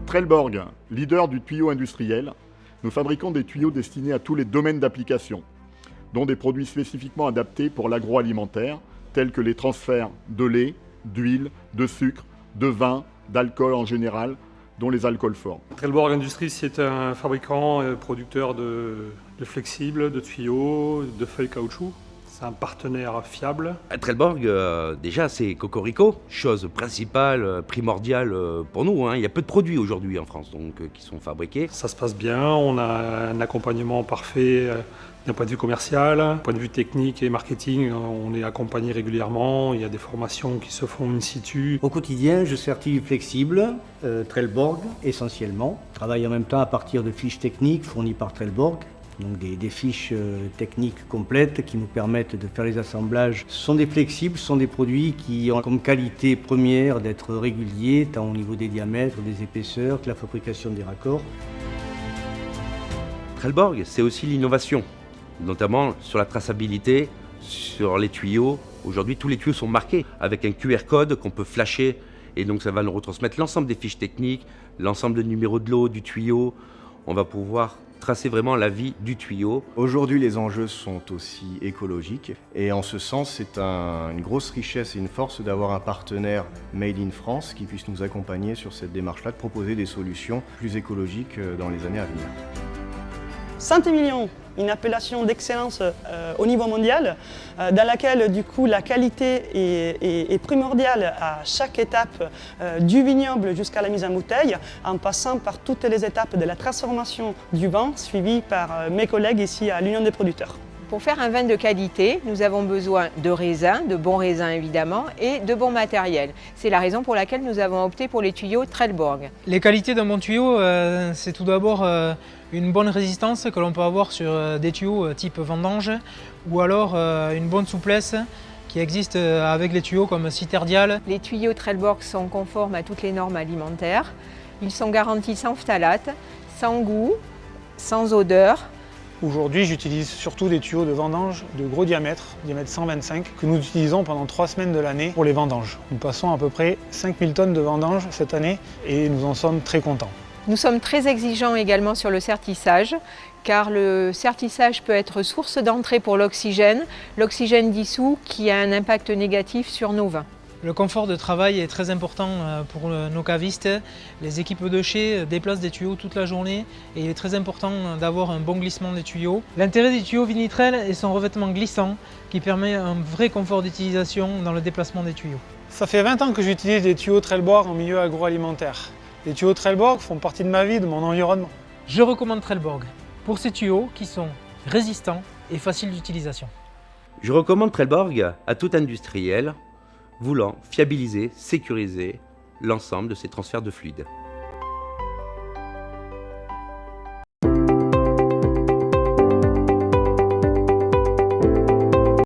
Trelleborg, leader du tuyau industriel, nous fabriquons des tuyaux destinés à tous les domaines d'application, dont des produits spécifiquement adaptés pour l'agroalimentaire, tels que les transferts de lait, d'huile, de sucre, de vin, d'alcool en général, dont les alcools forts. Trelleborg Industries, c'est un fabricant et producteur de flexibles, de tuyaux, de feuilles caoutchouc. C'est un partenaire fiable. À Trelleborg, déjà, c'est cocorico, chose principale, primordiale pour nous. Il y a peu de produits aujourd'hui en France qui sont fabriqués. Ça se passe bien, on a un accompagnement parfait d'un point de vue commercial, d'un point de vue technique et marketing. On est accompagné régulièrement, il y a des formations qui se font in situ. Au quotidien, je certifie flexible, Trelleborg essentiellement. Je travaille en même temps à partir de fiches techniques fournies par Trelleborg. Donc des fiches techniques complètes qui nous permettent de faire les assemblages. Ce sont des flexibles, ce sont des produits qui ont comme qualité première d'être réguliers, tant au niveau des diamètres, des épaisseurs, que la fabrication des raccords. Trelleborg, c'est aussi l'innovation, notamment sur la traçabilité, sur les tuyaux. Aujourd'hui, tous les tuyaux sont marqués avec un QR code qu'on peut flasher et donc ça va nous retransmettre l'ensemble des fiches techniques, l'ensemble des numéros de lot, du tuyau. On va pouvoir tracer vraiment la vie du tuyau. Aujourd'hui, les enjeux sont aussi écologiques et en ce sens, c'est une grosse richesse et une force d'avoir un partenaire Made in France qui puisse nous accompagner sur cette démarche-là, de proposer des solutions plus écologiques dans les années à venir. Saint-Émilion, une appellation d'excellence au niveau mondial, dans laquelle du coup la qualité est primordiale à chaque étape du vignoble jusqu'à la mise en bouteille, en passant par toutes les étapes de la transformation du vin, suivies par mes collègues ici à l'Union des producteurs. Pour faire un vin de qualité, nous avons besoin de raisins, de bons raisins évidemment, et de bon matériel. C'est la raison pour laquelle nous avons opté pour les tuyaux Trelleborg. Les qualités d'un bon tuyau, c'est tout d'abord une bonne résistance que l'on peut avoir sur des tuyaux type vendange, ou alors une bonne souplesse qui existe avec les tuyaux comme Citerdial. Les tuyaux Trelleborg sont conformes à toutes les normes alimentaires. Ils sont garantis sans phtalate, sans goût, sans odeur. Aujourd'hui, j'utilise surtout des tuyaux de vendange de gros diamètre 125, que nous utilisons pendant 3 semaines de l'année pour les vendanges. Nous passons à peu près 5000 tonnes de vendanges cette année et nous en sommes très contents. Nous sommes très exigeants également sur le sertissage, car le sertissage peut être source d'entrée pour l'oxygène dissous qui a un impact négatif sur nos vins. Le confort de travail est très important pour nos cavistes. Les équipes de chai déplacent des tuyaux toute la journée et il est très important d'avoir un bon glissement des tuyaux. L'intérêt des tuyaux Vinitrel est son revêtement glissant qui permet un vrai confort d'utilisation dans le déplacement des tuyaux. Ça fait 20 ans que j'utilise des tuyaux Trelleborg en milieu agroalimentaire. Les tuyaux Trelleborg font partie de ma vie, de mon environnement. Je recommande Trelleborg pour ces tuyaux qui sont résistants et faciles d'utilisation. Je recommande Trelleborg à tout industriel voulant fiabiliser, sécuriser l'ensemble de ces transferts de fluides.